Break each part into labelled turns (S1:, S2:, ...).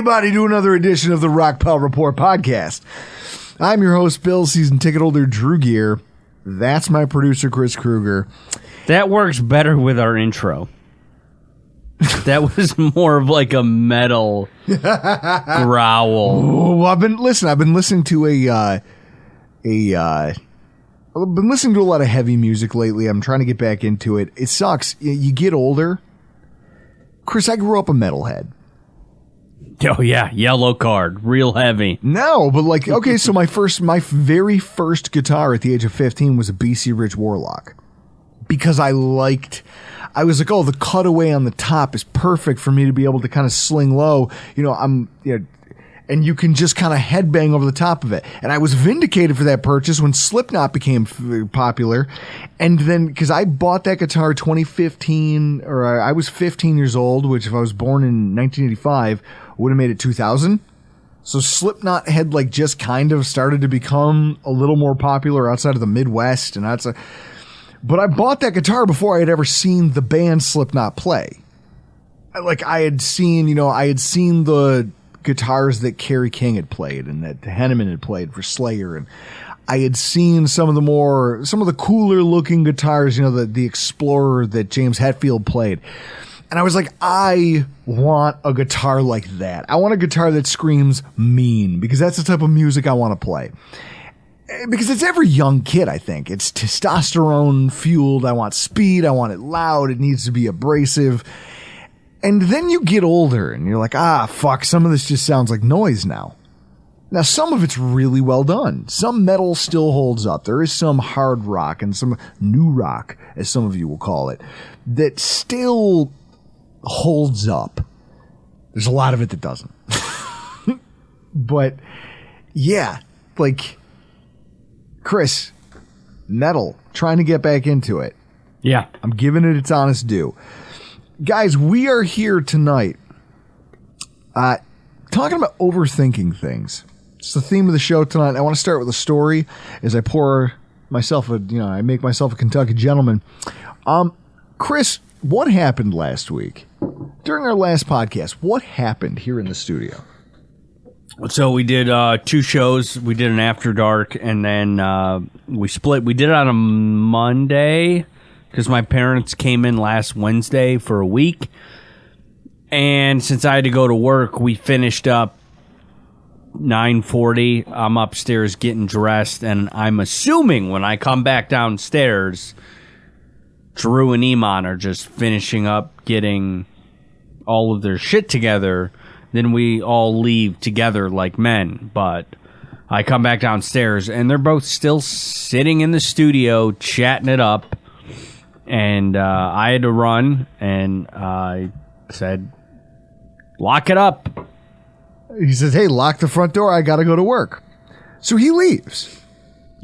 S1: everybody, to another edition of the Rockpile Report podcast. I'm your host, Bill, season ticket holder Drew Gear. That's my producer, Chris Kruger.
S2: That works better with our intro. That was more of like a metal growl.
S1: Oh, I've been listening to I've been listening to a lot of heavy music lately. I'm trying to get back into it. It sucks. You get older. Chris, I grew up a metalhead.
S2: Oh yeah, yellow card, real heavy.
S1: No, but like, okay, so my very first guitar at the age of 15 was a BC Rich Warlock. Because I was like, oh, the cutaway on the top is perfect for me to be able to kind of sling low. And you can just kind of headbang over the top of it. And I was vindicated for that purchase when Slipknot became popular. And then, because I bought that guitar 2015, or I was 15 years old, which if I was born in 1985, would have made it 2000. So Slipknot had like just kind of started to become a little more popular outside of the Midwest. But I bought that guitar before I had ever seen the band Slipknot play. I had seen the guitars that Kerry King had played and that Henneman had played for Slayer, and I had seen some of the cooler looking guitars, the Explorer that James Hetfield played. And I was like, I want a guitar like that. I want a guitar that screams mean, because that's the type of music I want to play. Because it's every young kid, I think. It's testosterone fueled. I want speed. I want it loud. It needs to be abrasive. And then you get older and you're like, fuck, some of this just sounds like noise now. Now, some of it's really well done. Some metal still holds up. There is some hard rock and some new rock, as some of you will call it, that still holds up. There's a lot of it that doesn't. But, yeah, like, Chris, metal, trying to get back into it.
S2: Yeah.
S1: I'm giving it its honest due. Guys, we are here tonight talking about overthinking things. It's the theme of the show tonight. I want to start with a story as I I make myself a Kentucky gentleman. Chris, what happened last week? During our last podcast, what happened here in the studio?
S2: So we did 2 shows. We did an After Dark, and then we split. We did it on a Monday, because my parents came in last Wednesday for a week. And since I had to go to work, we finished up 9:40. I'm upstairs getting dressed, and I'm assuming when I come back downstairs, Drew and Iman are just finishing up getting all of their shit together. Then we all leave together like men. But I come back downstairs, and they're both still sitting in the studio chatting it up. And I had to run, and I said, lock it up.
S1: He says, hey, lock the front door. I got to go to work. So he leaves.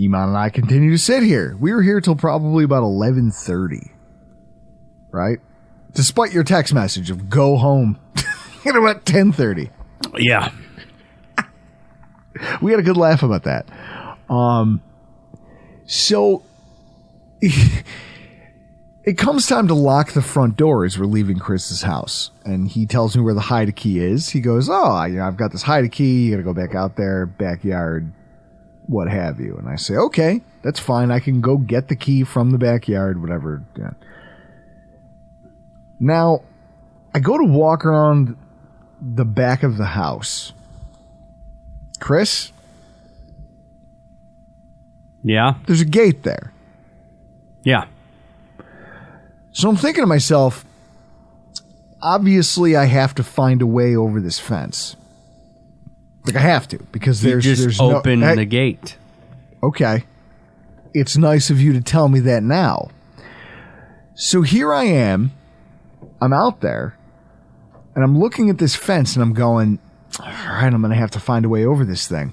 S1: Iman and I continue to sit here. We were here till probably about 11:30. Right? Despite your text message of go home at about 10:30.
S2: Yeah.
S1: We had a good laugh about that. So it comes time to lock the front door as we're leaving Chris's house. And he tells me where the hide key is. He goes, I've got this hide key. You got to go back out there, backyard, what have you. And I say, okay, that's fine. I can go get the key from the backyard, whatever. Yeah. Now, I go to walk around the back of the house. Chris?
S2: Yeah?
S1: There's a gate there.
S2: Yeah.
S1: So I'm thinking to myself, obviously I have to find a way over this fence. Like I have to, because there's
S2: open the gate.
S1: Okay. It's nice of you to tell me that now. So here I am. I'm out there. And I'm looking at this fence and I'm going, all right, I'm going to have to find a way over this thing.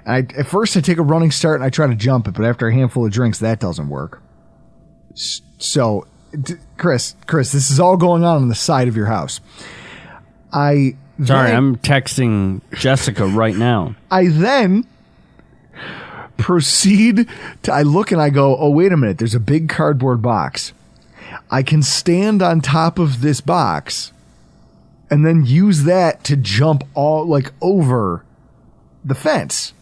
S1: And at first I take a running start and I try to jump it, but after a handful of drinks, that doesn't work. So, Chris, this is all going on the side of your house.
S2: I'm texting Jessica right now.
S1: I then proceed to, I look and I go, oh, wait a minute, there's a big cardboard box. I can stand on top of this box and then use that to jump all like over the fence.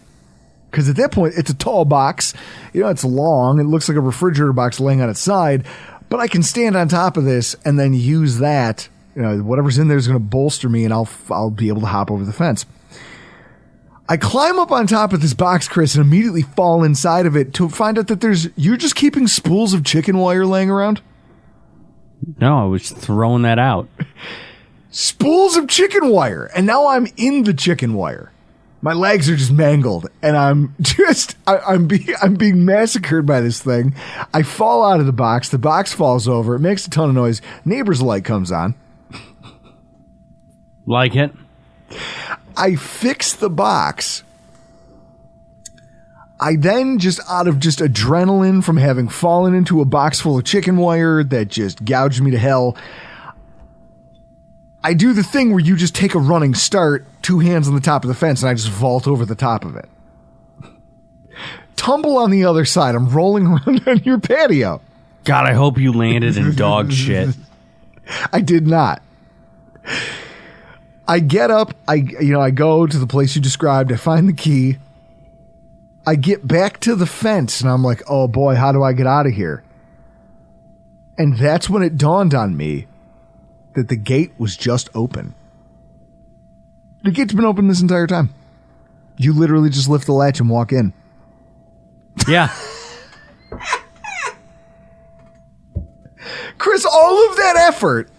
S1: Because at that point, it's a tall box. It's long. It looks like a refrigerator box laying on its side. But I can stand on top of this and then use that. Whatever's in there is going to bolster me, and I'll be able to hop over the fence. I climb up on top of this box, Chris, and immediately fall inside of it to find out that you're just keeping spools of chicken wire laying around?
S2: No, I was throwing that out.
S1: Spools of chicken wire. And now I'm in the chicken wire. My legs are just mangled, and I'm being massacred by this thing. I fall out of the box. The box falls over. It makes a ton of noise. Neighbor's light comes on.
S2: Like it?
S1: I fix the box. I then, just out of just adrenaline from having fallen into a box full of chicken wire that just gouged me to hell, I do the thing where you just take a running start, 2 hands on the top of the fence, and I just vault over the top of it. Tumble on the other side. I'm rolling around on your patio.
S2: God, I hope you landed in dog shit.
S1: I did not. I get up. I go to the place you described. I find the key. I get back to the fence, and I'm like, oh boy, how do I get out of here? And that's when it dawned on me that the gate was just open. The gate's been open this entire time. You literally just lift the latch and walk in.
S2: Yeah.
S1: Chris, all of that effort,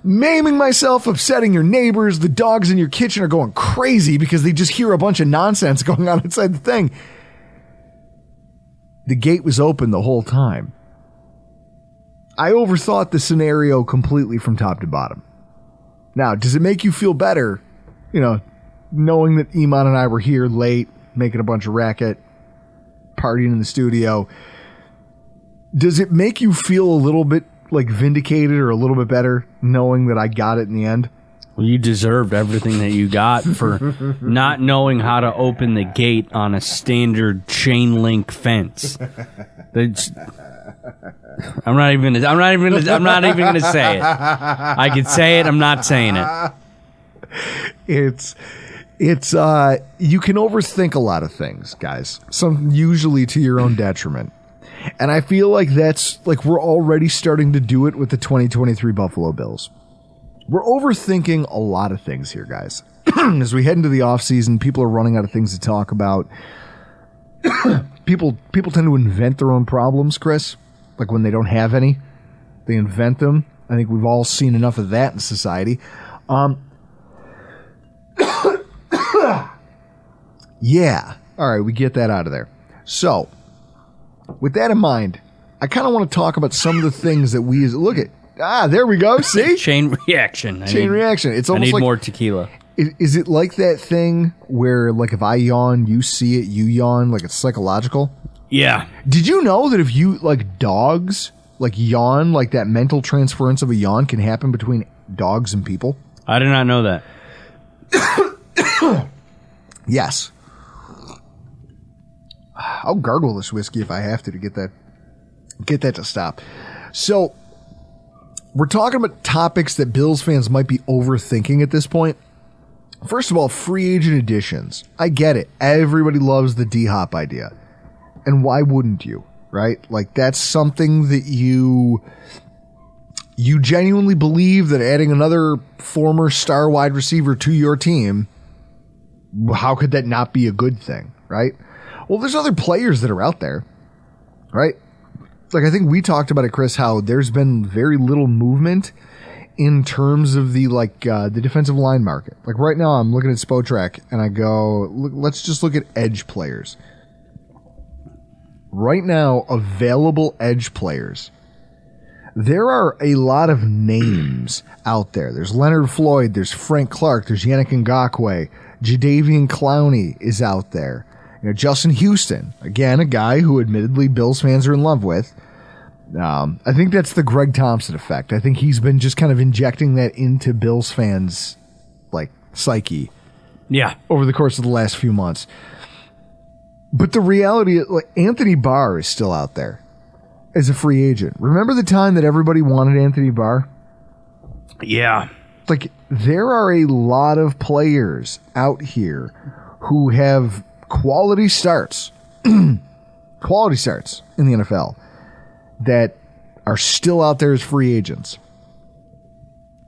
S1: maiming myself, upsetting your neighbors, the dogs in your kitchen are going crazy because they just hear a bunch of nonsense going on inside the thing. The gate was open the whole time. I overthought the scenario completely from top to bottom. Now, does it make you feel better, knowing that Iman and I were here late, making a bunch of racket, partying in the studio? Does it make you feel a little bit like vindicated or a little bit better knowing that I got it in the end?
S2: Well, you deserved everything that you got for not knowing how to open the gate on a standard chain link fence. I'm not even gonna say it. I could say it. I'm not saying it.
S1: It's you can overthink a lot of things, guys. Some usually to your own detriment. And I feel like we're already starting to do it with the 2023 Buffalo Bills. We're overthinking a lot of things here, guys. As we head into the offseason, people are running out of things to talk about. People tend to invent their own problems, Chris. Like when they don't have any, they invent them. I think we've all seen enough of that in society. Yeah. All right, we get that out of there. So, with that in mind, I kind of want to talk about some of the things that we look at. There we go. See?
S2: Chain reaction.
S1: Reaction. It's almost
S2: I need
S1: like
S2: more tequila.
S1: Is it like that thing where, like, if I yawn, you see it, you yawn, like it's psychological?
S2: Yeah.
S1: Did you know that if you, like, dogs, like, yawn, like that mental transference of a yawn can happen between dogs and people?
S2: I did not know that.
S1: Yes. I'll gargle this whiskey if I have to get that to stop. So, we're talking about topics that Bills fans might be overthinking at this point. First of all, free agent additions. I get it. Everybody loves the D-Hop idea. And why wouldn't you, right? Like, that's something that you genuinely believe that adding another former star wide receiver to your team, how could that not be a good thing, right? Well, there's other players that are out there, right? Like, I think we talked about it, Chris, how there's been very little movement in terms of the defensive line market. Like right now I'm looking at Spotrac and I go, let's just look at edge players. Right now, available edge players. There are a lot of names out there. There's Leonard Floyd, there's Frank Clark, there's Yannick Ngakoue, Jadeveon Clowney is out there. Justin Houston, again, a guy who admittedly Bills fans are in love with. I think that's the Greg Thompson effect. I think he's been just kind of injecting that into Bills fans' psyche.
S2: Yeah.
S1: Over the course of the last few months. But the reality is, Anthony Barr is still out there as a free agent. Remember the time that everybody wanted Anthony Barr?
S2: Yeah.
S1: like, there are a lot of players out here who have quality starts in the NFL that are still out there as free agents.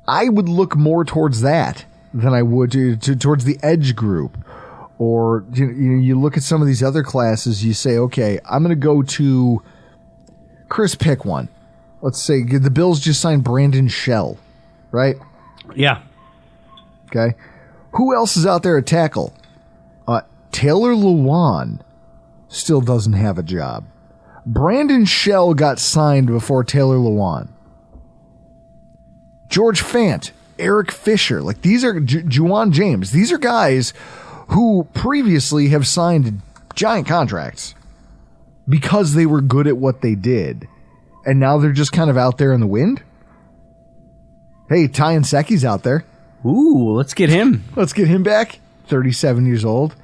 S1: I would look more towards that than I would towards the edge group. Or you look at some of these other classes, you say, okay, I'm going to go to Chris, pick one. Let's say the Bills just signed Brandon Shell, right?
S2: Yeah.
S1: Okay. Who else is out there at tackle? Taylor Lewan still doesn't have a job. Brandon Shell got signed before Taylor Lewan. George Fant, Eric Fisher, like these are Juwan James. These are guys who previously have signed giant contracts because they were good at what they did. And now they're just kind of out there in the wind. Hey, Ty Nseki's out there.
S2: Ooh, let's get him.
S1: Let's get him back. 37 years old.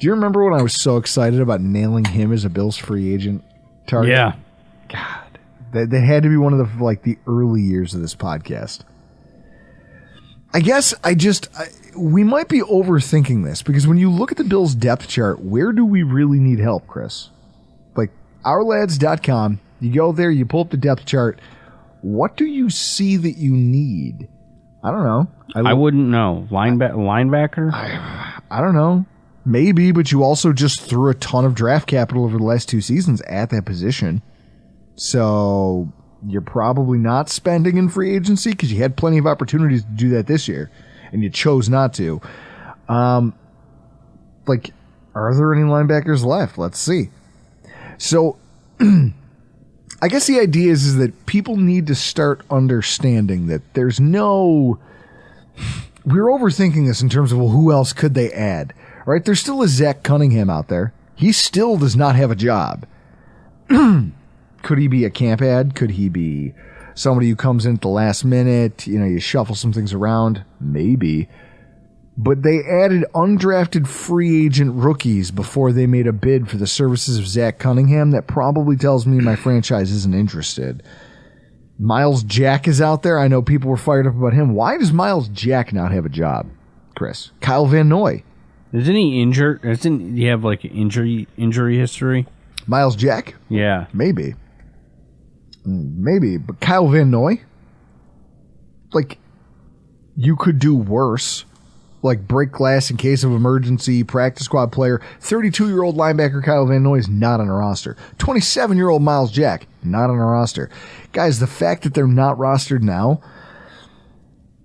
S1: Do you remember when I was so excited about nailing him as a Bills free agent target?
S2: Yeah.
S1: God, that had to be one of the early years of this podcast. I guess we might be overthinking this because when you look at the Bills depth chart, where do we really need help, Chris? Like ourlads.com, you go there, you pull up the depth chart. What do you see that you need? I don't know.
S2: I wouldn't know. Linebacker?
S1: I don't know. Maybe, but you also just threw a ton of draft capital over the last 2 seasons at that position. So you're probably not spending in free agency because you had plenty of opportunities to do that this year, and you chose not to. Are there any linebackers left? Let's see. So I guess the idea is that people need to start understanding that there's no... We're overthinking this in terms of, well, who else could they add? Right? There's still a Zach Cunningham out there. He still does not have a job. Could he be a camp ad? Could he be somebody who comes in at the last minute? You shuffle some things around. Maybe. But they added undrafted free agent rookies before they made a bid for the services of Zach Cunningham. That probably tells me my franchise isn't interested. Miles Jack is out there. I know people were fired up about him. Why does Miles Jack not have a job, Chris? Kyle Van Noy.
S2: Isn't he injured? Doesn't he have like an injury history?
S1: Miles Jack?
S2: Yeah.
S1: Maybe. But Kyle Van Noy? Like, you could do worse. Like, break glass in case of emergency, practice squad player. 32-year-old linebacker Kyle Van Noy is not on a roster. 27-year-old Miles Jack, not on a roster. Guys, the fact that they're not rostered now,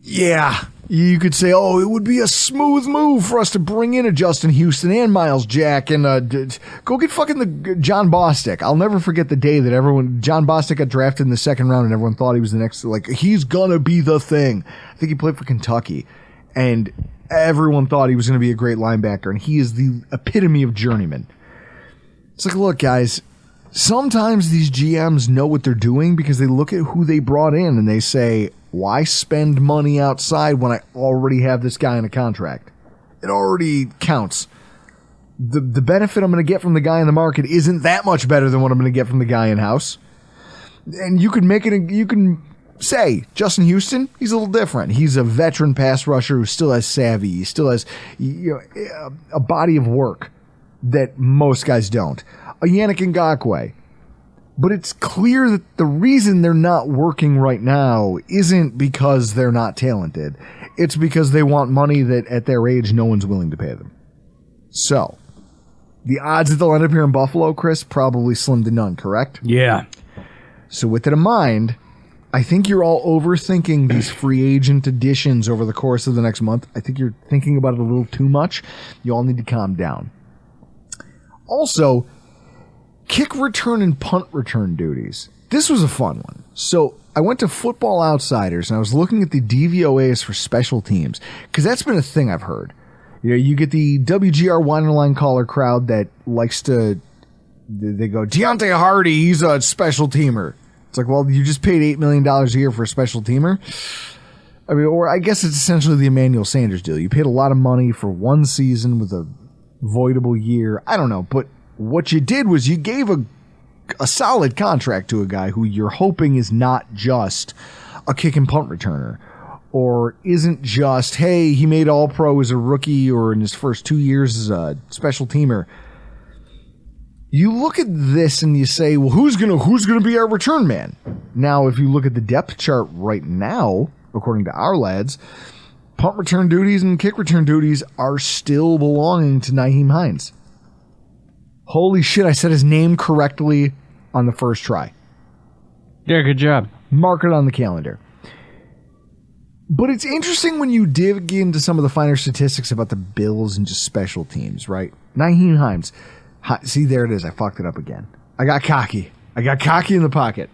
S1: yeah, you could say, oh, it would be a smooth move for us to bring in a Justin Houston and Miles Jack and go get fucking the John Bostic. I'll never forget the day that John Bostic got drafted in the second round and everyone thought he was the next, like, he's gonna be the thing. I think he played for Kentucky and everyone thought he was going to be a great linebacker, and he is the epitome of journeyman. It's like, look, guys, sometimes these GMs know what they're doing because they look at who they brought in and they say, why spend money outside when I already have this guy in a contract? It already counts. The benefit I'm going to get from the guy in the market isn't that much better than what I'm going to get from the guy in-house. And you can say, Justin Houston, he's a little different. He's a veteran pass rusher who still has savvy. He still has a body of work that most guys don't. A Yannick Ngakoue. But it's clear that the reason they're not working right now isn't because they're not talented. It's because they want money that at their age no one's willing to pay them. So, the odds that they'll end up here in Buffalo, Chris, probably slim to none, correct?
S2: Yeah.
S1: So with that in mind, I think you're all overthinking these free agent additions over the course of the next month. I think you're thinking about it a little too much. You all need to calm down. Also, kick return and punt return duties. This was a fun one. So I went to Football Outsiders and I was looking at the DVOAs for special teams because that's been a thing I've heard. You get the WGR Winerline caller crowd that likes to, they go, Deontay Hardy, he's a special teamer. It's like, well, you just paid $8 million a year for a special teamer. I mean, or I guess it's essentially the Emmanuel Sanders deal. You paid a lot of money for one season with a voidable year. I don't know. But what you did was you gave a solid contract to a guy who you're hoping is not just a kick and punt returner or isn't just, hey, he made All-Pro as a rookie or in his first 2 years as a special teamer. You look at this and you say, well, who's gonna be our return man? Now, if you look at the depth chart right now, according to our lads, punt return duties and kick return duties are still belonging to Nyheim Hines. Holy shit, I said his name correctly on the first try.
S2: Yeah, good job.
S1: Mark it on the calendar. But it's interesting when you dig into some of the finer statistics about the Bills and just special teams, right? Nyheim Hines. See, there it is. I fucked it up again. I got cocky in the pocket.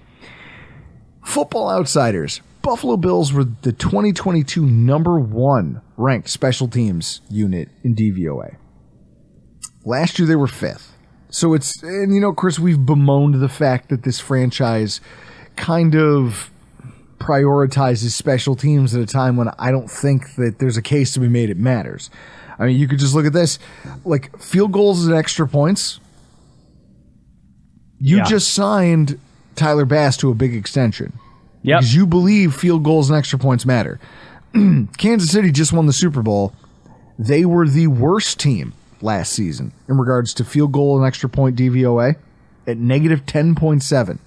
S1: Football Outsiders. Buffalo Bills were the 2022 number 1 ranked special teams unit in DVOA. Last year they were 5th. So it's, and you know, Chris, we've bemoaned the fact that this franchise kind of prioritizes special teams at a time when I don't think that there's a case to be made it matters. I mean, you could just look at this. Like, field goals and extra points. You just signed Tyler Bass to a big extension.
S2: Yep.
S1: Because you believe field goals and extra points matter. Kansas City just won the Super Bowl. They were the worst team last season in regards to field goal and extra point DVOA at negative 10.7.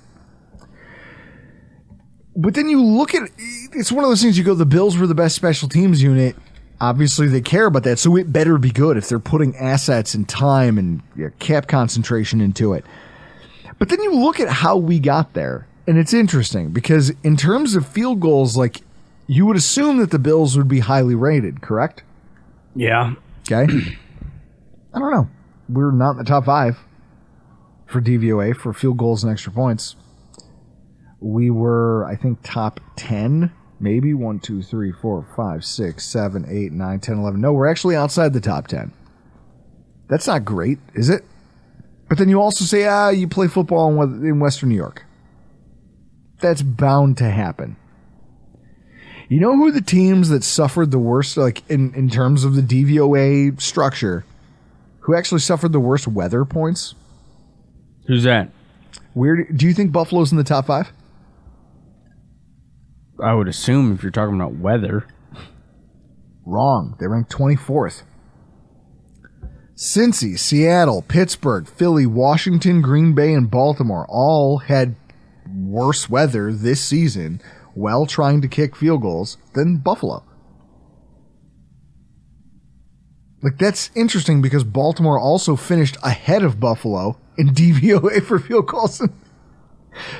S1: But then you look at, it's one of those things, you go, the Bills were the best special teams unit. Obviously, they care about that, so it better be good if they're putting assets and time and cap concentration into it. But then you look at how we got there, and it's interesting because in terms of field goals, like, you would assume that the Bills would be highly rated, correct?
S2: Yeah.
S1: Okay. I don't know. We're not in the top 5 for DVOA for field goals and extra points. We were, I think, top 10. Maybe 1, 2, 3, 4, 5, 6, 7, 8, 9, 10, 11. No, we're actually outside the top 10. That's not great, is it? But then you also say, you play football in Western New York. That's bound to happen. You know who the teams that suffered the worst, like in terms of the DVOA structure, who actually suffered the worst weather points?
S2: Who's that?
S1: Do you think Buffalo's in the top 5?
S2: I would assume if you're talking about weather.
S1: Wrong. They ranked 24th. Cincy, Seattle, Pittsburgh, Philly, Washington, Green Bay, and Baltimore all had worse weather this season while trying to kick field goals than Buffalo. Like, that's interesting because Baltimore also finished ahead of Buffalo in DVOA for field goals.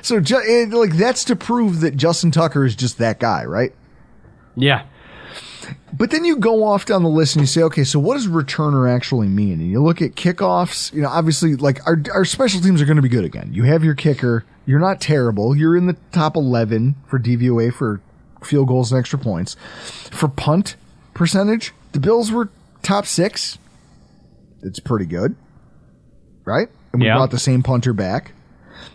S1: So, like, that's to prove that Justin Tucker is just that guy, right?
S2: Yeah.
S1: But then you go off down the list and you say, okay, so what does returner actually mean? And you look at kickoffs, you know, obviously, like, our special teams are going to be good again. You have your kicker. You're not terrible. You're in the top 11 for DVOA for field goals and extra points. For punt percentage, the Bills were top 6. It's pretty good, right? And we brought the same punter back.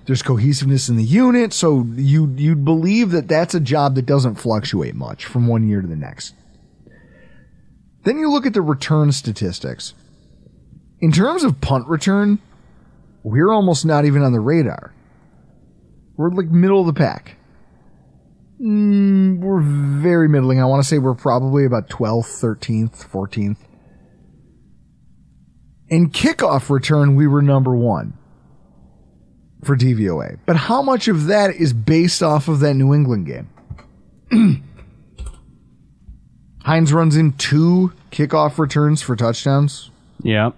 S1: There's cohesiveness in the unit, so you'd believe that that's a job that doesn't fluctuate much from one year to the next. Then you look at the return statistics. In terms of punt return, we're almost not even on the radar. We're like middle of the pack. We're very middling. I want to say we're probably about 12th, 13th, 14th. In kickoff return, we were number 1 for DVOA. But how much of that is based off of that New England game? Hines runs in 2 kickoff returns for touchdowns.
S2: Yeah.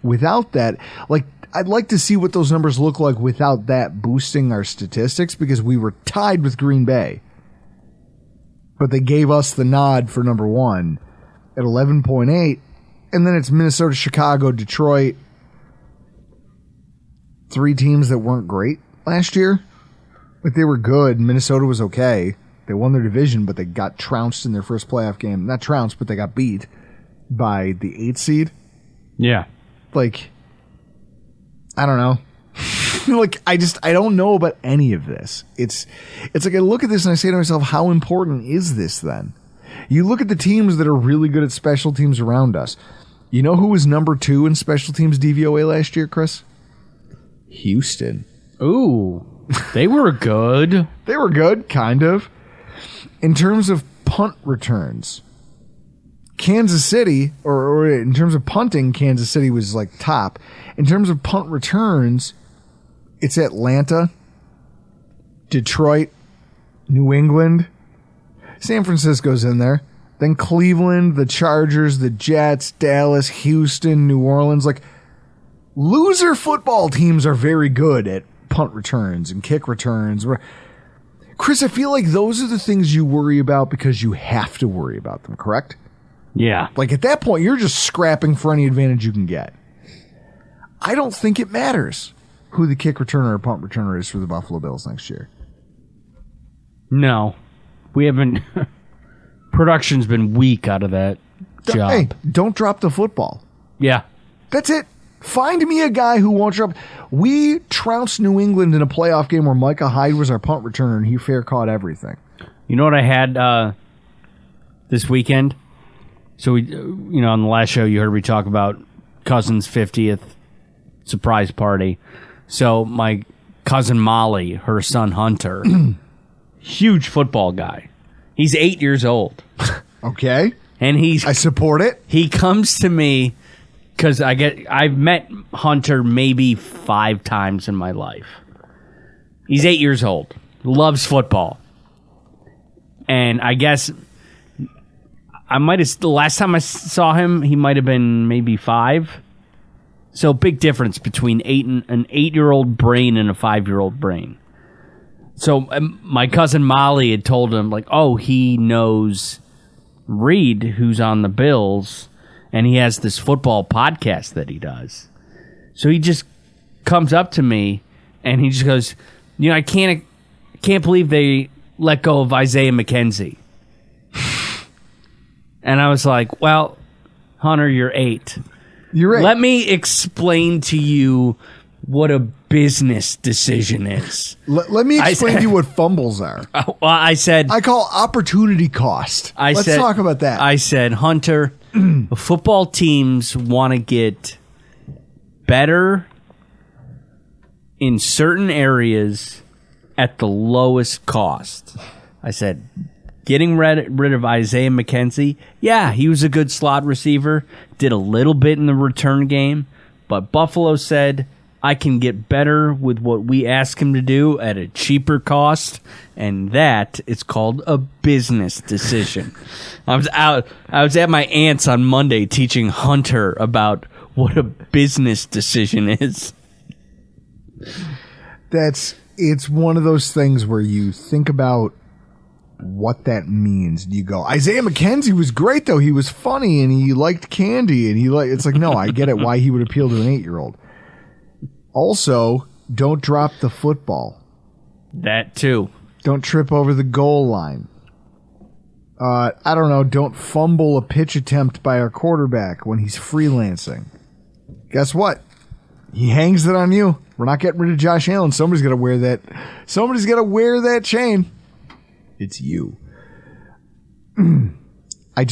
S1: Without that, like, I'd like to see what those numbers look like without that boosting our statistics, because we were tied with Green Bay. But they gave us the nod for number 1 at 11.8. And then it's Minnesota, Chicago, Detroit. 3 teams that weren't great last year. Like, they were good. Minnesota was okay. They won their division, but they got trounced in their first playoff game. Not trounced, but they got beat by the 8th seed.
S2: Yeah.
S1: Like, I don't know. Like, I don't know about any of this. It's like I look at this and I say to myself, how important is this then? You look at the teams that are really good at special teams around us. You know who was number 2 in special teams DVOA last year, Chris? Houston.
S2: Ooh, they were good.
S1: They were good, kind of. In terms of punt returns, Kansas City, or in terms of punting, Kansas City was like top. In terms of punt returns, it's Atlanta, Detroit, New England, San Francisco's in there. Then Cleveland, the Chargers, the Jets, Dallas, Houston, New Orleans. Like, loser football teams are very good at punt returns and kick returns. Chris, I feel like those are the things you worry about because you have to worry about them, correct?
S2: Yeah.
S1: Like, at that point, you're just scrapping for any advantage you can get. I don't think it matters who the kick returner or punt returner is for the Buffalo Bills next year.
S2: No. We haven't... Production's been weak out of that job.
S1: Hey, don't drop the football.
S2: Yeah.
S1: That's it. Find me a guy who won't drop. We trounced New England in a playoff game where Micah Hyde was our punt returner and he fair caught everything.
S2: You know what I had this weekend? So we, on the last show you heard me talk about Cousin's 50th surprise party. So my cousin Molly, her son Hunter, huge football guy. He's 8 years old.
S1: Okay.
S2: And I
S1: support it.
S2: He comes to me because I've met Hunter maybe 5 times in my life. He's 8 years old. Loves football. And I guess the last time I saw him, he might have been maybe 5. So big difference between an 8-year-old brain and a 5-year-old brain. So my cousin Molly had told him, like, oh, he knows Reed, who's on the Bills, and he has this football podcast that he does. So he just comes up to me, and he just goes, I can't believe they let go of Isaiah McKenzie. And I was like, well, Hunter, you're 8.
S1: You're 8.
S2: Let me explain to you what a business decision is.
S1: Let me explain to you what fumbles are.
S2: Well, I
S1: call opportunity cost. Let's talk about that.
S2: I said, Hunter, football teams want to get better in certain areas at the lowest cost. I said, getting rid of Isaiah McKenzie, yeah, he was a good slot receiver, did a little bit in the return game, but Buffalo said, I can get better with what we ask him to do at a cheaper cost, and that is called a business decision. I was at my aunt's on Monday teaching Hunter about what a business decision is.
S1: It's one of those things where you think about what that means. You go, Isaiah McKenzie was great though. He was funny and he liked candy and it's like, no, I get it why he would appeal to an 8-year-old. Also, don't drop the football.
S2: That too.
S1: Don't trip over the goal line. I don't know, don't fumble a pitch attempt by our quarterback when he's freelancing. Guess what? He hangs it on you. We're not getting rid of Josh Allen. Somebody's got to wear that. Somebody's got to wear that chain. It's you. I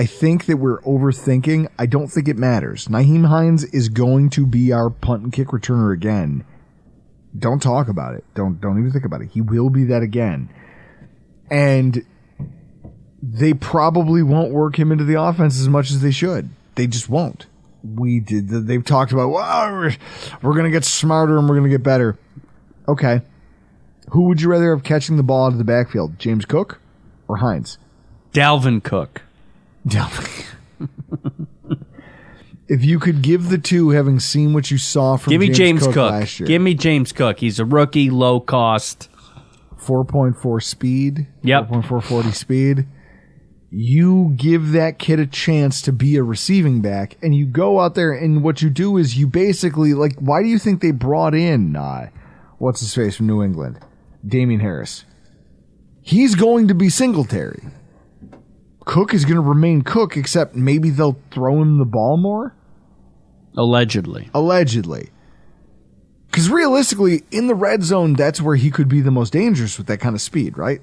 S1: think that we're overthinking. I don't think it matters. Nyheim Hines is going to be our punt and kick returner again. Don't talk about it. Don't even think about it. He will be that again. And they probably won't work him into the offense as much as they should. They just won't. They've talked about, well, we're going to get smarter and we're going to get better. Okay. Who would you rather have catching the ball out of the backfield? James Cook or Hines?
S2: Dalvin Cook.
S1: If you could give the two, having seen what you saw from James Cook last year.
S2: Give me James Cook. He's a rookie, low cost.
S1: 4.4 speed.
S2: Yep.
S1: 4.440 speed. You give that kid a chance to be a receiving back, and you go out there, and what you do is you basically, like, why do you think they brought in, what's his face from New England? Damian Harris. He's going to be Singletary. Cook is going to remain Cook, except maybe they'll throw him the ball more?
S2: Allegedly.
S1: Because realistically, in the red zone, that's where he could be the most dangerous with that kind of speed, right?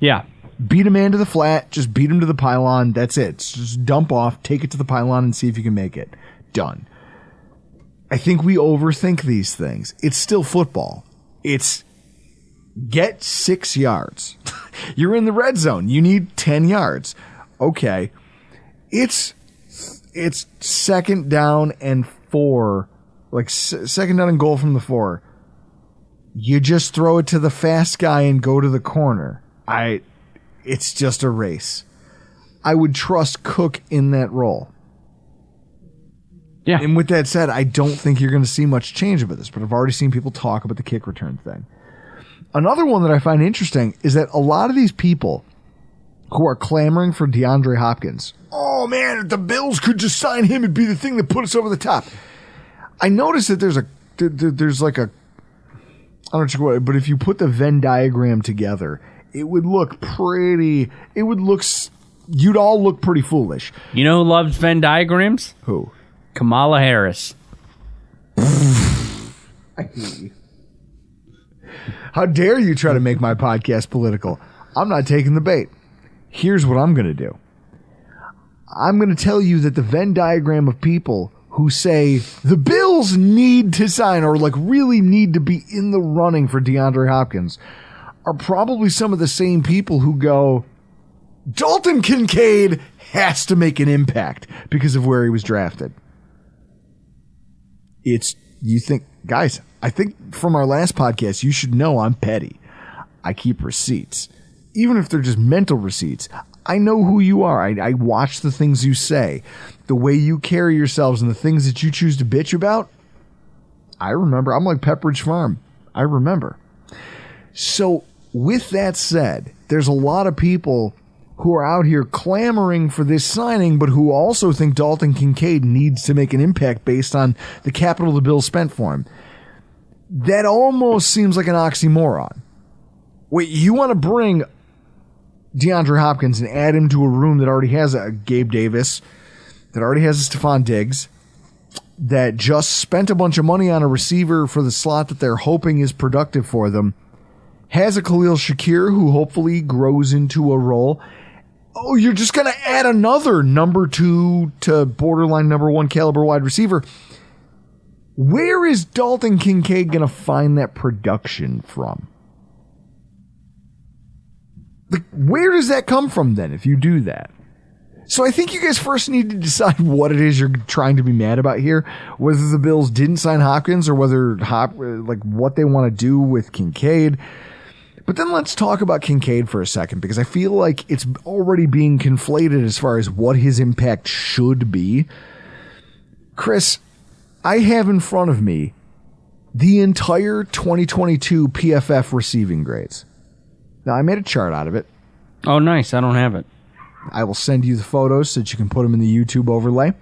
S2: Yeah.
S1: Beat a man to the flat, just beat him to the pylon, that's it. Just dump off, take it to the pylon, and see if you can make it. Done. I think we overthink these things. It's still football. It's get 6 yards. You're in the red zone. You need 10 yards. Okay. It's second down and 4. Like second down and goal from the 4. You just throw it to the fast guy and go to the corner. It's just a race. I would trust Cook in that role.
S2: Yeah.
S1: And with that said, I don't think you're going to see much change about this, but I've already seen people talk about the kick return thing. Another one that I find interesting is that a lot of these people who are clamoring for DeAndre Hopkins, oh man, if the Bills could just sign him, it'd be the thing that put us over the top. I noticed that there's like a, I don't know what, but if you put the Venn diagram together, it would look pretty, you'd all look pretty foolish.
S2: You know who loves Venn diagrams?
S1: Who?
S2: Kamala Harris.
S1: I hate you. How dare you try to make my podcast political? I'm not taking the bait. Here's what I'm going to do. I'm going to tell you that the Venn diagram of people who say the Bills need to sign or like really need to be in the running for DeAndre Hopkins are probably some of the same people who go, Dalton Kincaid has to make an impact because of where he was drafted. You think, guys, I think from our last podcast, you should know I'm petty. I keep receipts. Even if they're just mental receipts, I know who you are. I watch the things you say, the way you carry yourselves and the things that you choose to bitch about. I remember. I'm like Pepperidge Farm. I remember. So with that said, there's a lot of people who are out here clamoring for this signing, but who also think Dalton Kincaid needs to make an impact based on the capital the Bills spent for him. That almost seems like an oxymoron. Wait, you want to bring DeAndre Hopkins and add him to a room that already has a Gabe Davis, that already has a Stephon Diggs, that just spent a bunch of money on a receiver for the slot that they're hoping is productive for them, has a Khalil Shakir who hopefully grows into a role. Oh, you're just going to add another number 2 to borderline number 1 caliber wide receiver. Where is Dalton Kincaid going to find that production from? Where does that come from then if you do that? So I think you guys first need to decide what it is you're trying to be mad about here. Whether the Bills didn't sign Hopkins or whether what they want to do with Kincaid. But then let's talk about Kincaid for a second, because I feel like it's already being conflated as far as what his impact should be. Chris, I have in front of me the entire 2022 PFF receiving grades. Now, I made a chart out of it.
S2: Oh, nice. I don't have it.
S1: I will send you the photos so that you can put them in the YouTube overlay.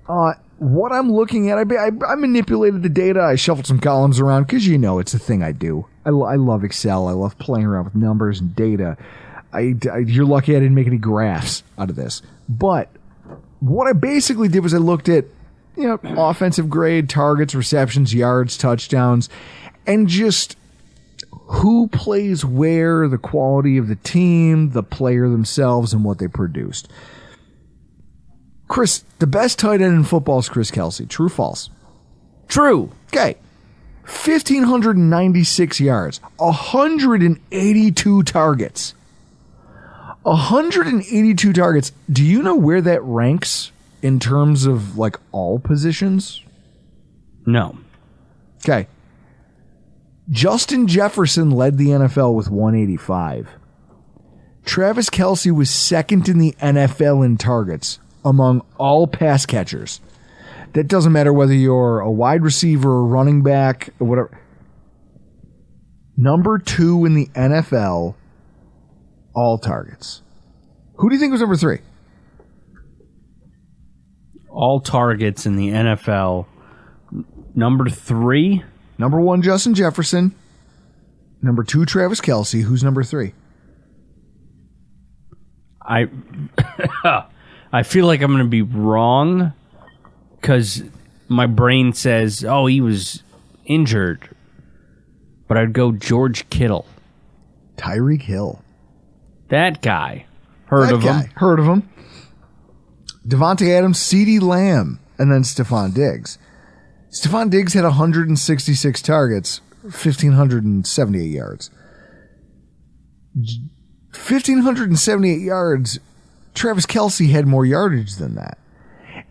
S1: What I'm looking at, I manipulated the data. I shuffled some columns around because, it's a thing I do. I love Excel. I love playing around with numbers and data. You're lucky I didn't make any graphs out of this. But what I basically did was I looked at offensive grade, targets, receptions, yards, touchdowns, and just who plays where, the quality of the team, the player themselves, and what they produced. Chris, the best tight end in football is Chris Kelsey. True or false?
S2: True.
S1: Okay. 1,596 yards. 182 targets. 182 targets. Do you know where that ranks in terms of, all positions?
S2: No.
S1: Okay. Justin Jefferson led the NFL with 185. Travis Kelce was second in the NFL in targets among all pass catchers. That doesn't matter whether you're a wide receiver or running back or whatever. Number 2 in the NFL, all targets. Who do you think was number 3?
S2: All targets in the NFL. Number 3?
S1: Number 1, Justin Jefferson. Number 2, Travis Kelce. Who's number 3?
S2: I feel like I'm going to be wrong because my brain says, oh, he was injured. But I'd go George Kittle.
S1: Tyreek Hill.
S2: That guy. Heard of him.
S1: Devontae Adams, CeeDee Lamb, and then Stephon Diggs. Stephon Diggs had 166 targets, 1,578 yards. 1,578 yards, Travis Kelce had more yardage than that.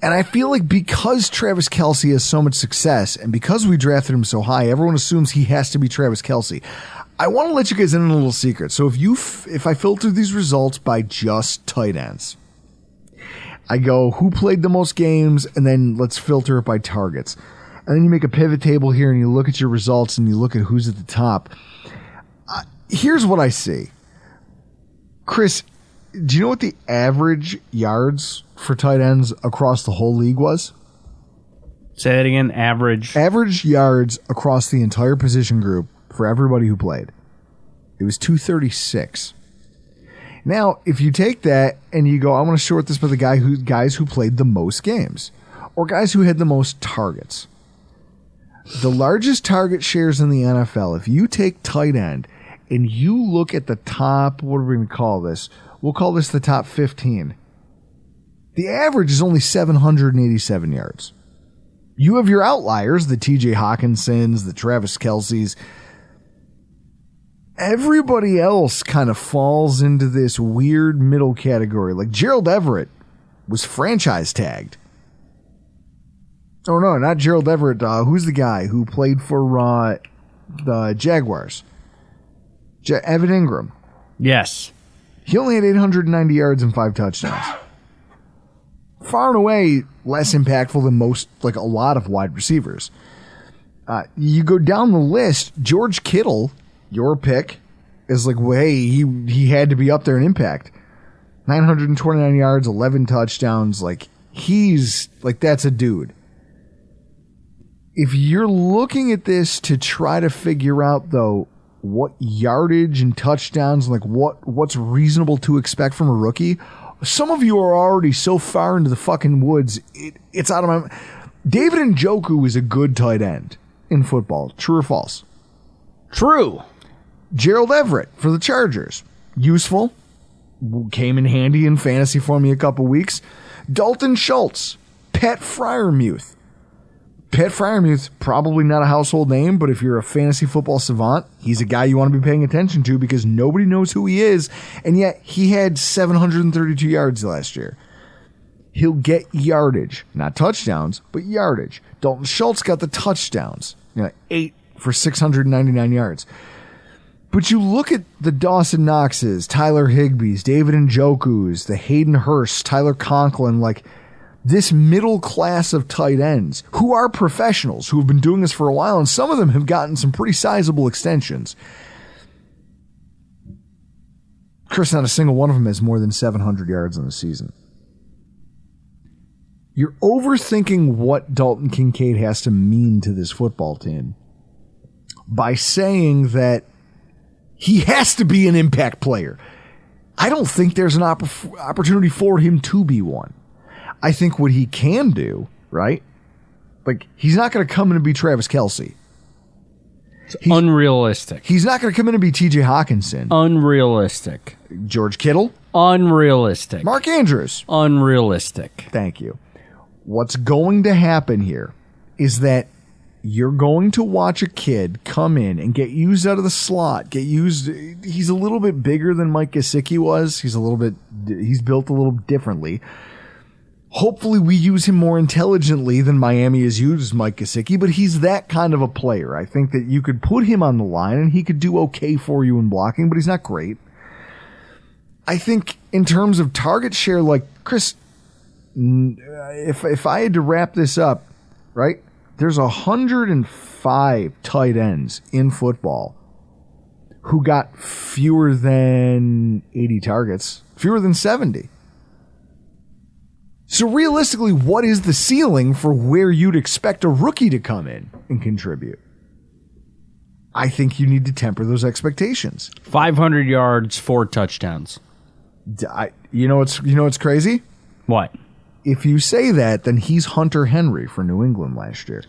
S1: And I feel like because Travis Kelce has so much success and because we drafted him so high, everyone assumes he has to be Travis Kelce. I want to let you guys in on a little secret. So if I filter these results by just tight ends, I go who played the most games and then let's filter it by targets. And then you make a pivot table here and you look at your results and you look at who's at the top. Here's what I see. Chris, do you know what the average yards for tight ends across the whole league was?
S2: Say that again, average.
S1: Average yards across the entire position group for everybody who played. It was 236. Now, if you take that and you go, I want to short this by the guys who played the most games or guys who had the most targets. The largest target shares in the NFL, if you take tight end and you look at the top, what are we going to call this? We'll call this the top 15. The average is only 787 yards. You have your outliers, the TJ Hawkinsons, the Travis Kelce's. Everybody else kind of falls into this weird middle category. Like Gerald Everett was franchise tagged. Oh, no, not Gerald Everett. Who's the guy who played for the Jaguars? Evan Ingram.
S2: Yes.
S1: He only had 890 yards and 5 touchdowns. Far and away less impactful than a lot of wide receivers. You go down the list, George Kittle, your pick, is like, well, hey, he had to be up there in impact. 929 yards, 11 touchdowns. That's a dude. If you're looking at this to try to figure out, though, what yardage and touchdowns, what's reasonable to expect from a rookie, some of you are already so far into the fucking woods, it's out of my mind. David Njoku is a good tight end in football. True or false?
S2: True.
S1: Gerald Everett for the Chargers. Useful. Came in handy in fantasy for me a couple weeks. Dalton Schultz. Pat Freiermuth. Pat Freiermuth, probably not a household name, but if you're a fantasy football savant, he's a guy you want to be paying attention to because nobody knows who he is, and yet he had 732 yards last year. He'll get yardage, not touchdowns, but yardage. Dalton Schultz got the touchdowns, 8 for 699 yards. But you look at the Dawson Knoxes, Tyler Higbees, David Njoku's, the Hayden Hurst, Tyler Conklin, this middle class of tight ends who are professionals who have been doing this for a while, and some of them have gotten some pretty sizable extensions. Chris, not a single one of them has more than 700 yards in the season. You're overthinking what Dalton Kincaid has to mean to this football team by saying that he has to be an impact player. I don't think there's an opportunity for him to be one. I think what he can do, right? He's not going to come in and be Travis Kelce.
S2: It's unrealistic.
S1: He's not going to come in and be TJ Hawkinson.
S2: Unrealistic.
S1: George Kittle.
S2: Unrealistic.
S1: Mark Andrews.
S2: Unrealistic.
S1: Thank you. What's going to happen here is that you're going to watch a kid come in and get used out of the slot, he's a little bit bigger than Mike Gesicki was. He's built a little differently. Hopefully we use him more intelligently than Miami has used Mike Gesicki, but he's that kind of a player. I think that you could put him on the line and he could do okay for you in blocking, but he's not great. I think in terms of target share, Chris, if I had to wrap this up, right, there's 105 tight ends in football who got fewer than 80 targets, fewer than 70. So realistically, what is the ceiling for where you'd expect a rookie to come in and contribute? I think you need to temper those expectations.
S2: 500 yards, 4 touchdowns.
S1: You know what's crazy?
S2: What?
S1: If you say that, then he's Hunter Henry for New England last year.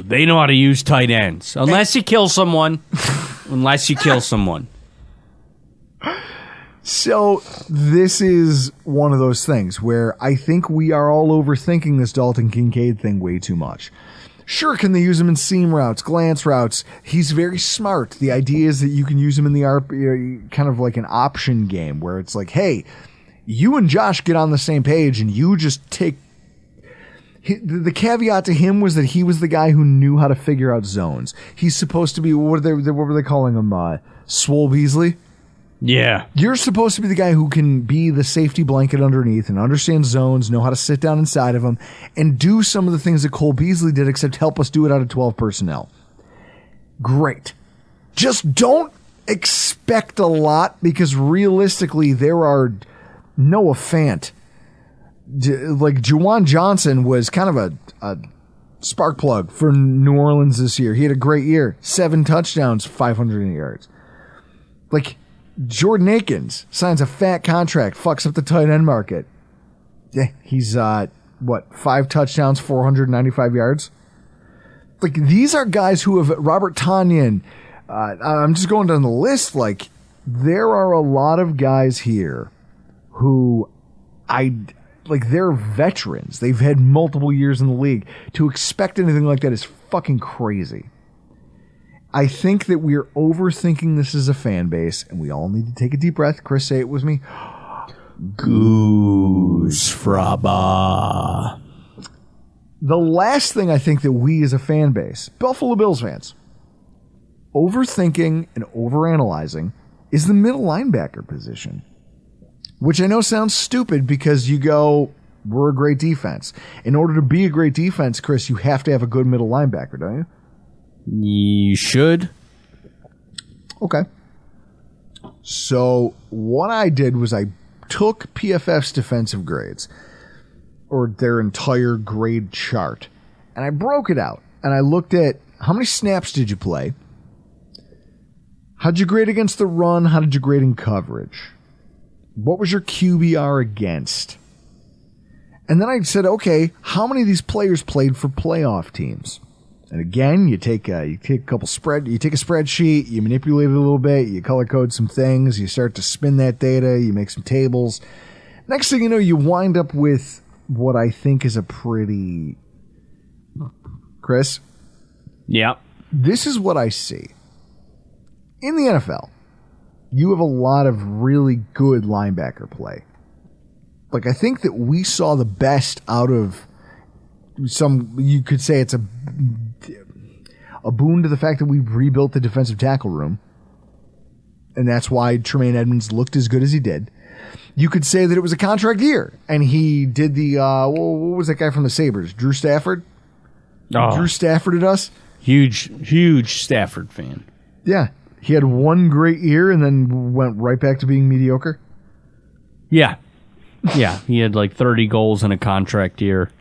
S2: They know how to use tight ends. Unless you kill someone.
S1: So this is one of those things where I think we are all overthinking this Dalton Kincaid thing way too much. Sure, can they use him in seam routes, glance routes? He's very smart. The idea is that you can use him in the kind of like an option game where it's like, hey, you and Josh get on the same page and you just take... The caveat to him was that he was the guy who knew how to figure out zones. He's supposed to be, what were they calling him? Swole Beasley?
S2: Yeah.
S1: You're supposed to be the guy who can be the safety blanket underneath and understand zones, know how to sit down inside of them, and do some of the things that Cole Beasley did, except help us do it out of 12 personnel. Great. Just don't expect a lot, because realistically, there are Noah Fant. Like, Juwan Johnson was kind of a spark plug for New Orleans this year. He had a great year. 7 touchdowns, 500 yards. Like... Jordan Akins signs a fat contract, fucks up the tight end market. Yeah, he's, 5 touchdowns, 495 yards? Like, these are guys who have, Robert Tonyan, I'm just going down the list, like, there are a lot of guys here who they're veterans. They've had multiple years in the league. To expect anything like that is fucking crazy. I think that we're overthinking this as a fan base, and we all need to take a deep breath. Chris, say it with me. Goose fraba. The last thing I think that we as a fan base, Buffalo Bills fans, overthinking and overanalyzing is the middle linebacker position. Which I know sounds stupid because you go, we're a great defense. In order to be a great defense, Chris, you have to have a good middle linebacker, don't you?
S2: You should.
S1: Okay. So what I did was I took PFF's defensive grades, or their entire grade chart, and I broke it out. And I looked at how many snaps did you play? How'd you grade against the run? How did you grade in coverage? What was your QBR against? And then I said, okay, how many of these players played for playoff teams? And again, you take a spreadsheet, you manipulate it a little bit, you color code some things, you start to spin that data, you make some tables. Next thing you know, you wind up with what I think is a pretty... Chris?
S2: Yeah.
S1: This is what I see. In the NFL, you have a lot of really good linebacker play. Like, I think that we saw the best out of you could say it's a boon to the fact that we rebuilt the defensive tackle room. And that's why Tremaine Edmonds looked as good as he did. You could say that it was a contract year. And he did the, what was that guy from the Sabres? Drew Stafford?
S2: Oh,
S1: Drew Stafforded us?
S2: Huge Stafford fan.
S1: Yeah. He had one great year and then went right back to being mediocre.
S2: Yeah. Yeah. He had like 30 goals in a contract year.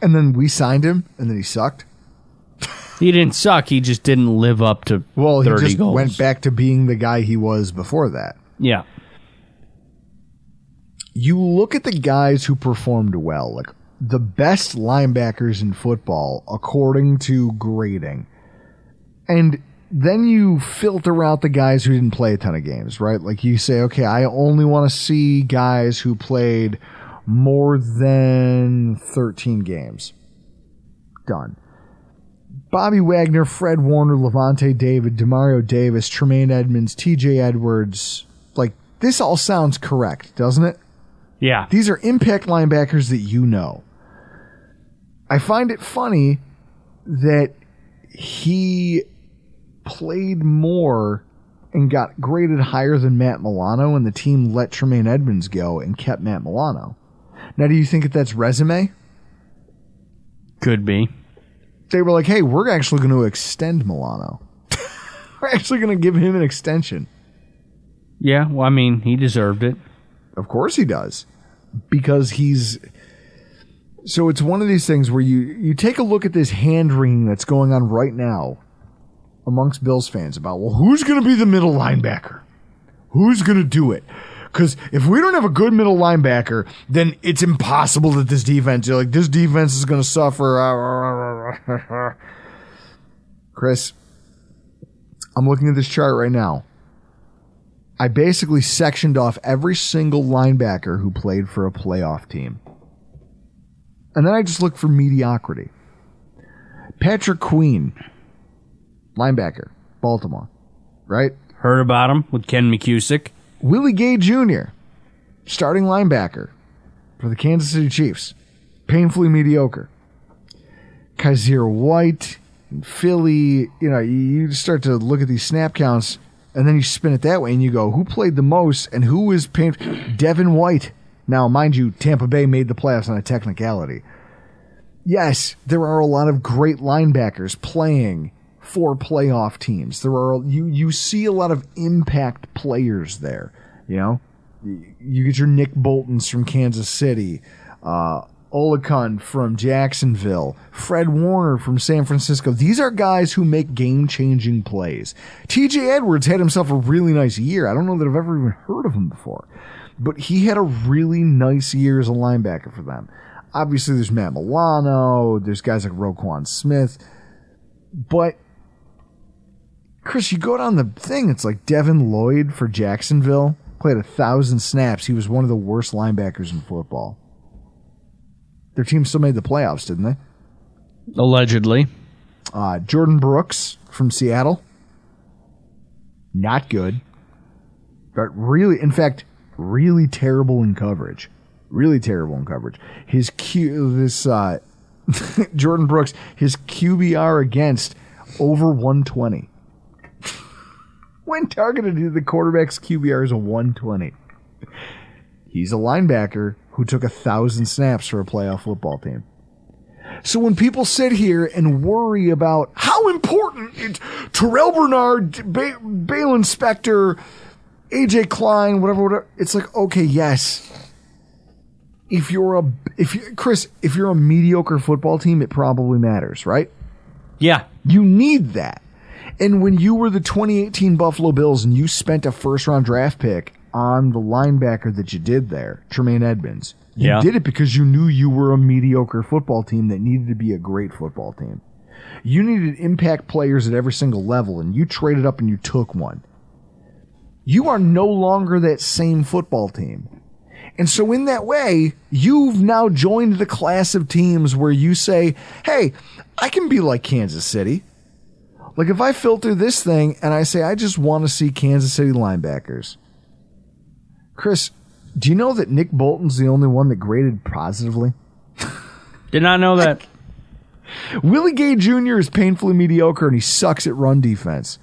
S1: And then we signed him, and then he sucked.
S2: He didn't suck. He just didn't live up to 30 goals. Well, he just
S1: went back to being the guy he was before that.
S2: Yeah.
S1: You look at the guys who performed well, like the best linebackers in football, according to grading. And then you filter out the guys who didn't play a ton of games, right? Like you say, okay, I only want to see guys who played more than 13 games. Done. Bobby Wagner, Fred Warner, Levante David, Demario Davis, Tremaine Edmonds, TJ Edwards. Like, this all sounds correct, doesn't it?
S2: Yeah.
S1: These are impact linebackers that you know. I find it funny that he played more and got graded higher than Matt Milano, and the team let Tremaine Edmonds go and kept Matt Milano. Now, do you think that that's resume?
S2: Could be.
S1: They were like, hey, we're actually going to extend Milano. We're actually going to give him an extension.
S2: Yeah, well, I mean, he deserved it.
S1: Of course he does. Because he's... So it's one of these things where you take a look at this hand-wringing that's going on right now amongst Bills fans about, well, who's going to be the middle linebacker? Who's going to do it? Because if we don't have a good middle linebacker, then it's impossible that this defense is going to suffer. Chris, I'm looking at this chart right now. I basically sectioned off every single linebacker who played for a playoff team. And then I just looked for mediocrity. Patrick Queen, linebacker, Baltimore, right?
S2: Heard about him with Ken McCusick.
S1: Willie Gay Jr., starting linebacker for the Kansas City Chiefs. Painfully mediocre. Kaiser White in Philly. You know, you start to look at these snap counts, and then you spin it that way, and you go, who played the most, and who was painful? Devin White. Now, mind you, Tampa Bay made the playoffs on a technicality. Yes, there are a lot of great linebackers playing for playoff teams. There are you see a lot of impact players there. You know, you get your Nick Boltons from Kansas City, Olakun from Jacksonville, Fred Warner from San Francisco. These are guys who make game-changing plays. T.J. Edwards had himself a really nice year. I don't know that I've ever even heard of him before, but he had a really nice year as a linebacker for them. Obviously, there's Matt Milano. There's guys like Roquan Smith. But, Chris, you go down the thing, it's like Devin Lloyd for Jacksonville. Played 1,000 snaps. He was one of the worst linebackers in football. Their team still made the playoffs, didn't they?
S2: Allegedly.
S1: Jordan Brooks from Seattle. Not good. But really, in fact, really terrible in coverage. Really terrible in coverage. Jordan Brooks, his QBR against over 120. When targeted, the quarterback's QBR is a 120. He's a linebacker who took 1,000 snaps for a playoff football team. So when people sit here and worry about how important it's Terrell Bernard, Balin Spector, AJ Klein, whatever, it's like, okay, yes. If you're a mediocre football team, it probably matters, right?
S2: Yeah.
S1: You need that. And when you were the 2018 Buffalo Bills and you spent a first-round draft pick on the linebacker that you did there, Tremaine Edmonds, you did it because you knew you were a mediocre football team that needed to be a great football team. You needed impact players at every single level, and you traded up and you took one. You are no longer that same football team. And so in that way, you've now joined the class of teams where you say, hey, I can be like Kansas City. Like if I filter this thing and I say, I just want to see Kansas City linebackers. Chris, do you know that Nick Bolton's the only one that graded positively?
S2: Did not know that.
S1: Willie Gay Jr. is painfully mediocre and he sucks at run defense.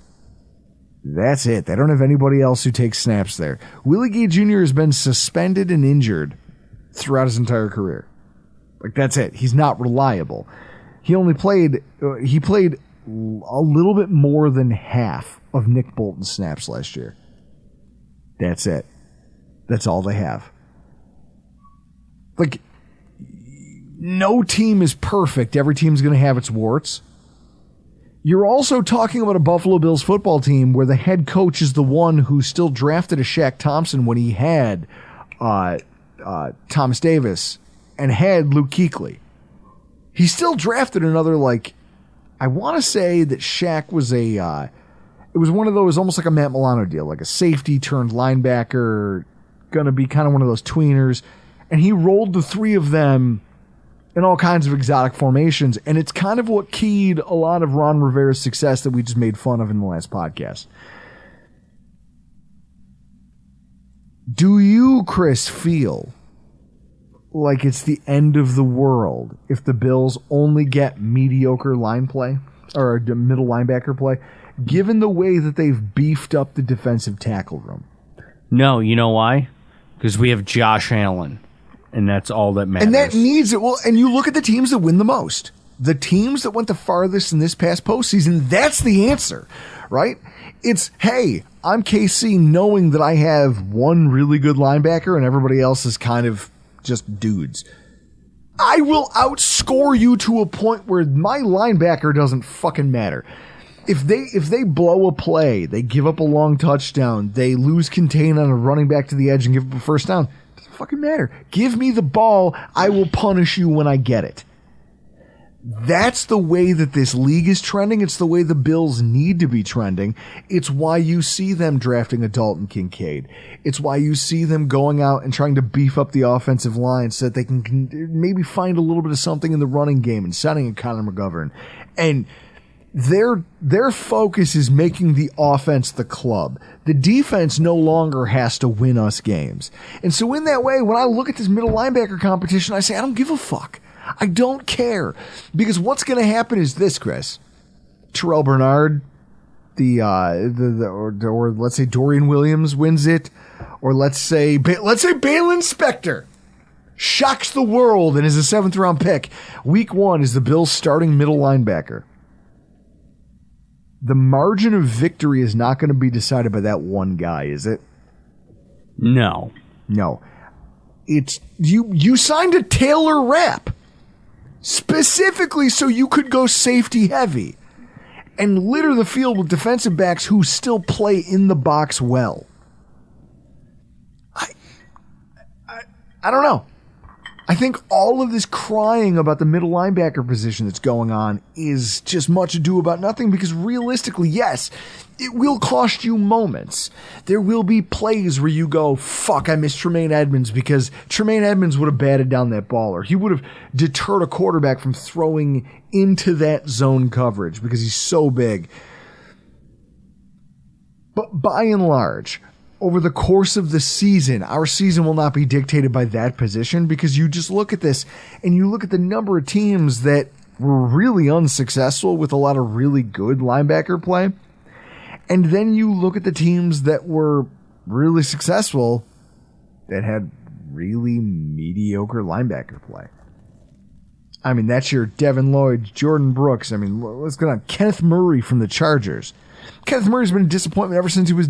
S1: That's it. They don't have anybody else who takes snaps there. Willie Gay Jr. has been suspended and injured throughout his entire career. Like, that's it. He's not reliable. He played a little bit more than half of Nick Bolton's snaps last year. That's it. That's all they have. Like, no team is perfect. Every team's going to have its warts. You're also talking about a Buffalo Bills football team where the head coach is the one who still drafted a Shaq Thompson when he had Thomas Davis and had Luke Kuechly. He still drafted another, like, I want to say that Shaq was it was one of those, almost like a Matt Milano deal, like a safety turned linebacker, going to be kind of one of those tweeners. And he rolled the three of them in all kinds of exotic formations, and it's kind of what keyed a lot of Ron Rivera's success that we just made fun of in the last podcast. Do you, Chris, feel like it's the end of the world if the Bills only get mediocre line play or middle linebacker play, given the way that they've beefed up the defensive tackle room?
S2: No, you know why? Because we have Josh Allen. And that's all that matters.
S1: And that needs it. Well, and you look at the teams that win the most. The teams that went the farthest in this past postseason, that's the answer, right? It's, hey, I'm KC knowing that I have one really good linebacker and everybody else is kind of just dudes. I will outscore you to a point where my linebacker doesn't fucking matter. If they blow a play, they give up a long touchdown, they lose contain on a running back to the edge and give up a first down, fucking matter. Give me the ball. I will punish you when I get it. That's the way that this league is trending. It's the way the Bills need to be trending. It's why you see them drafting a Dalton Kincaid. It's why you see them going out and trying to beef up the offensive line so that they can maybe find a little bit of something in the running game and signing a Connor McGovern. And their focus is making the offense the club. The defense no longer has to win us games. And so in that way, when I look at this middle linebacker competition, I say, I don't give a fuck. I don't care. Because what's going to happen is this, Chris. Terrell Bernard, or let's say Dorian Williams wins it, or let's say Balin Spector shocks the world and is a 7th round pick. Week 1 is the Bills starting middle linebacker. The margin of victory is not going to be decided by that one guy, is it?
S2: No. It's you signed a Taylor Rapp specifically so you could go safety heavy and litter the field with defensive backs who still play in the box well. I don't know. I think all of this crying about the middle linebacker position that's going on is just much ado about nothing, because realistically, yes, it will cost you moments. There will be plays where you go, fuck, I miss Tremaine Edmonds, because Tremaine Edmonds would have batted down that ball, or he would have deterred a quarterback from throwing into that zone coverage because he's so big. But by and large, over the course of the season, our season will not be dictated by that position, because you just look at this and you look at the number of teams that were really unsuccessful with a lot of really good linebacker play. And then you look at the teams that were really successful that had really mediocre linebacker play. I mean, that's your Devin Lloyd, Jordan Brooks. I mean, let's go on. Kenneth Murray from the Chargers. Kenneth Murray's been a disappointment ever since he was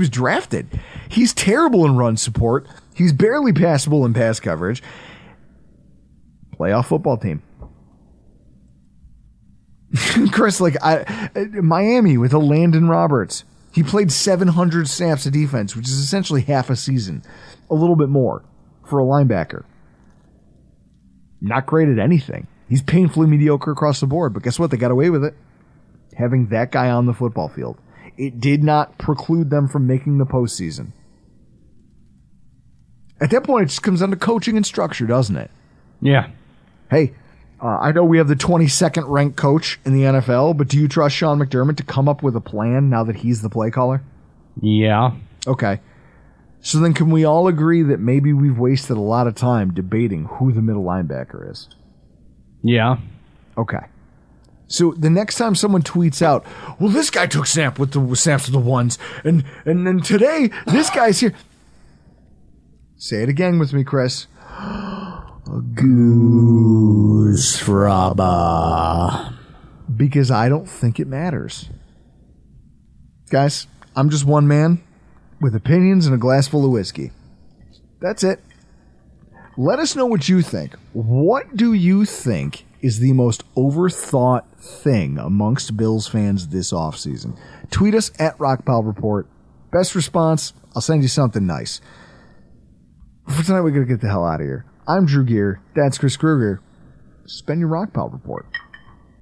S2: drafted. He's terrible in run support. He's barely passable in pass coverage. Playoff football team. Chris, Miami with a Landon Roberts. He played 700 snaps of defense, which is essentially half a season. A little bit more for a linebacker. Not great at anything. He's painfully mediocre across the board, but guess what? They got away with it. Having that guy on the football field. It did not preclude them from making the postseason. At that point, it just comes down to coaching and structure, doesn't it? Yeah.
S1: Hey, I know we have the 22nd ranked coach in the NFL, but do you trust Sean McDermott to come up with a plan now that he's the play caller?
S2: Yeah.
S1: Okay. So then can we all agree that maybe we've wasted a lot of time debating who the middle linebacker is?
S2: Yeah.
S1: Okay. So the next time someone tweets out, well, this guy took snaps with the ones, and then today this guy's here. Say it again with me, Chris. A goose fraba. Because I don't think it matters. Guys, I'm just one man with opinions and a glass full of whiskey. That's it. Let us know what you think. What do you think is the most overthought thing amongst Bills fans this offseason? Tweet us at Rockpile Report. Best response, I'll send you something nice. For tonight, we're going to get the hell out of here. I'm Drew Gear. That's Chris Kruger. Spend your Rockpile Report.